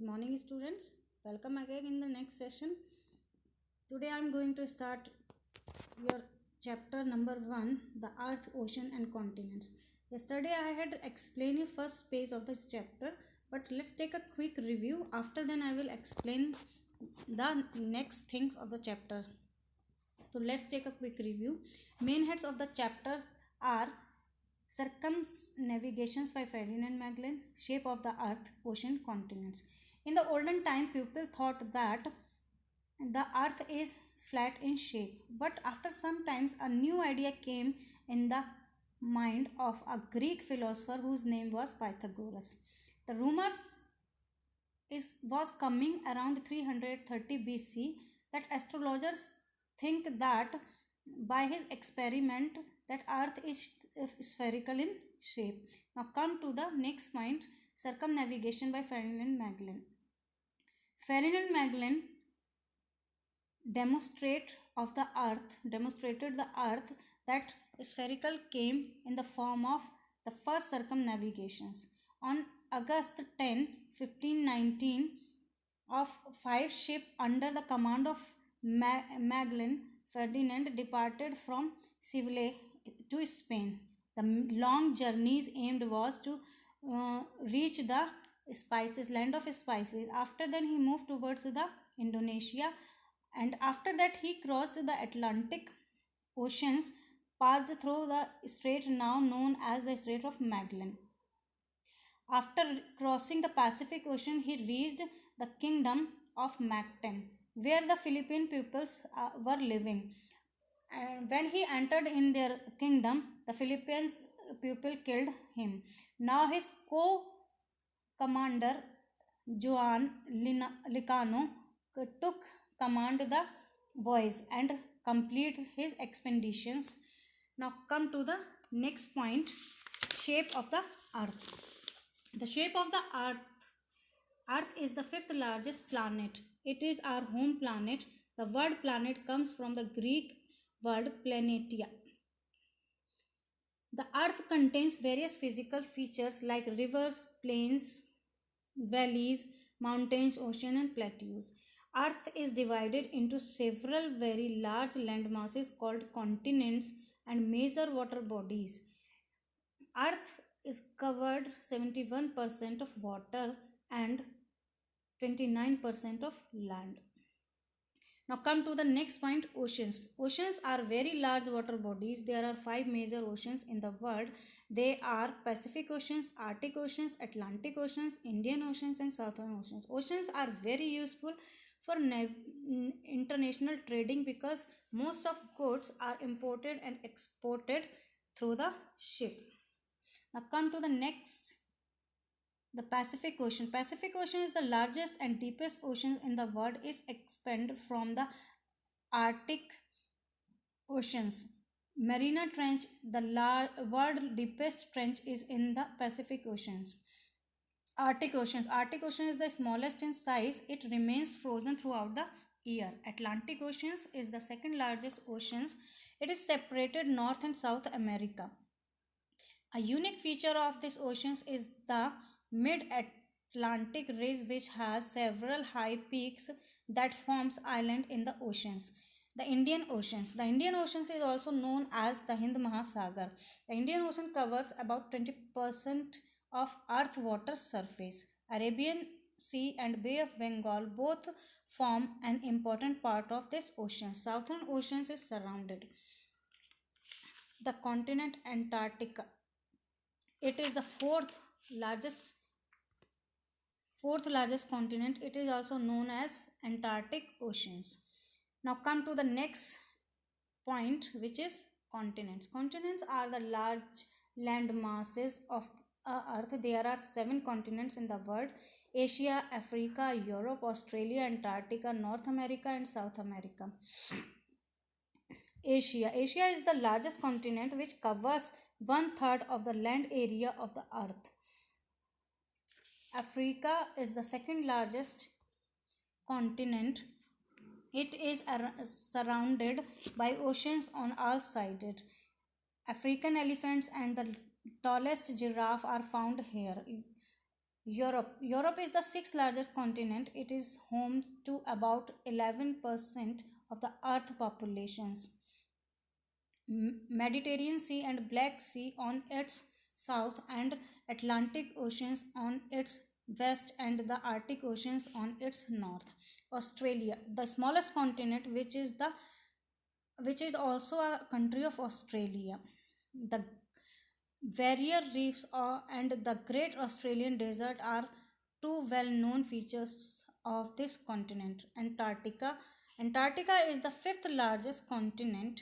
Good morning, students. Welcome again in the next session. Today I am going to start your chapter number 1, the earth, ocean and continents. Yesterday I had explained the first page of this chapter, but let's take a quick review. After then I will explain the next things of the chapter. So let's take a quick review. Main heads of the chapters are circumnavigations by Ferdinand Magellan, shape of the earth, ocean, continents. In the olden time, people thought that the earth is flat in shape, but after some times a new idea came in the mind of a Greek philosopher whose name was Pythagoras. The rumors was coming around 330 BC that astrologers think that by his experiment that earth is spherical in shape. Now come to the next point, circumnavigation by Ferdinand Magellan. Ferdinand Magellan demonstrated the earth that spherical came in the form of the first circumnavigations. On August 10, 1519, of 5 ships under the command of Magellan, Ferdinand departed from Seville to Spain. The long journeys aimed was to reach the land of spices. After then he moved towards the Indonesia, and after that he crossed the Atlantic oceans, passed through the strait now known as the Strait of Magellan. After crossing the Pacific Ocean, he reached the kingdom of Mactan, where the Philippine peoples were living. And when he entered in their kingdom, the Philippines people killed him. Now his co-commander Juan Licano took command the voyage and complete his expeditions. Now come to the next point, shape of the earth. The shape of the earth is the 5th largest planet. It is our home planet. The word planet comes from the Greek word planetia. The earth contains various physical features like rivers, plains, valleys, mountains, ocean and plateaus. Earth is divided into several very large land masses called continents and major water bodies. Earth is covered 71% of water and 29% of land. Now come to the next point, oceans. Oceans are very large water bodies. There are 5 major oceans in the world. They are Pacific Oceans, Arctic Oceans, Atlantic Oceans, Indian Oceans and Southern Oceans. Oceans are very useful for international trading because most of goods are imported and exported through the ship. Now come to the next, the Pacific Ocean. Pacific Ocean is the largest and deepest ocean in the world. Is expanded from the Arctic Oceans. Mariana Trench, the world deepest trench, is in the Pacific Oceans. Arctic Oceans. Arctic Ocean is the smallest in size. It remains frozen throughout the year. Atlantic Oceans is the second largest oceans. It is separated North and South America. A unique feature of these oceans is the mid-Atlantic ridge, which has several high peaks that forms island in the oceans. The Indian Oceans. The Indian Oceans is also known as the Hind Mahasagar. The Indian Ocean covers about 20% of Earth's water surface. Arabian Sea and Bay of Bengal both form an important part of this ocean. Southern Oceans is surrounded. The continent Antarctica. It is the fourth largest continent. It is also known as Antarctic Oceans. Now come to the next point, which is continents. Continents are the large land masses of earth. There are 7 continents in the world: Asia, Africa, Europe, Australia, Antarctica, North America and South America. Asia is the largest continent, which covers 1/3 of the land area of the earth. Africa is the second largest continent. It is surrounded by oceans on all sides. African elephants and the tallest giraffe are found here. Europe is the sixth largest continent. It is home to about 11% of the Earth populations. Mediterranean Sea and Black Sea on its south, and Atlantic Oceans on its west, and the Arctic Oceans on its north. Australia, the smallest continent, which is also a country of Australia. The barrier reefs and the Great Australian Desert are two well-known features of this continent. Antarctica is the fifth largest continent.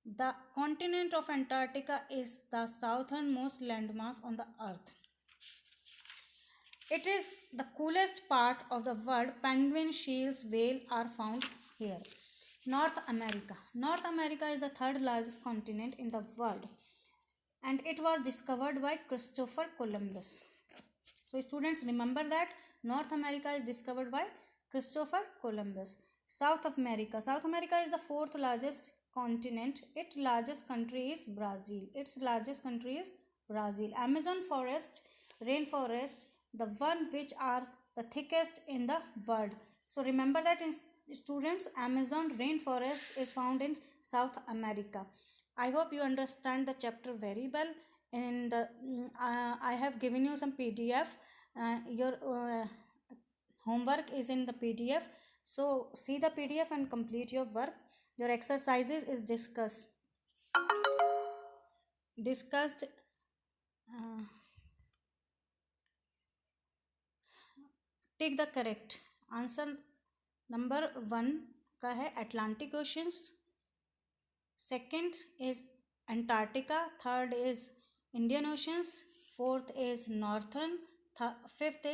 The continent of Antarctica is the southernmost landmass on the earth. It is the coolest part of the world. Penguin, seals, whale are found here. North America. North America is the third largest continent in the world, and it was discovered by Christopher Columbus. So students, remember that North America is discovered by Christopher Columbus. South America. South America is the fourth largest continent. Its largest country is Brazil. Amazon forest, rainforest, the one which are the thickest in the world. So remember that in students, Amazon rainforest is found in South America. I hope you understand the chapter very well. In the I have given you some PDF. Your homework is in the PDF. So see the PDF and complete your work. Your exercises is discussed. Take the correct answer. Number 1 का है Atlantic Oceans, second is Antarctica, third is Indian Oceans, fourth is Northern, fifth.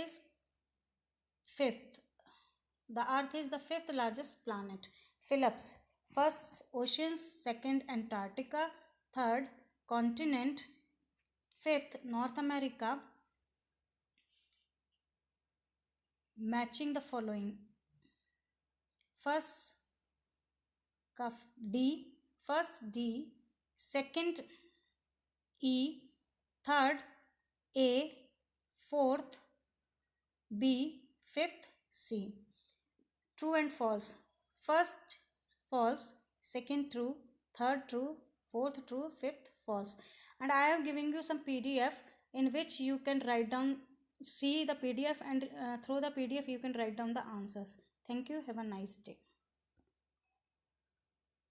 The Earth is the fifth largest planet. Phillips. First oceans, second Antarctica, third continent, fifth North America. Matching the following. First D, second E, third A, fourth B, fifth C. True and false. First false, second true, third true, fourth true, fifth false. And I am giving you some PDF in which you can write down, see the PDF, and through the PDF you can write down the answers. Thank you. Have a nice day.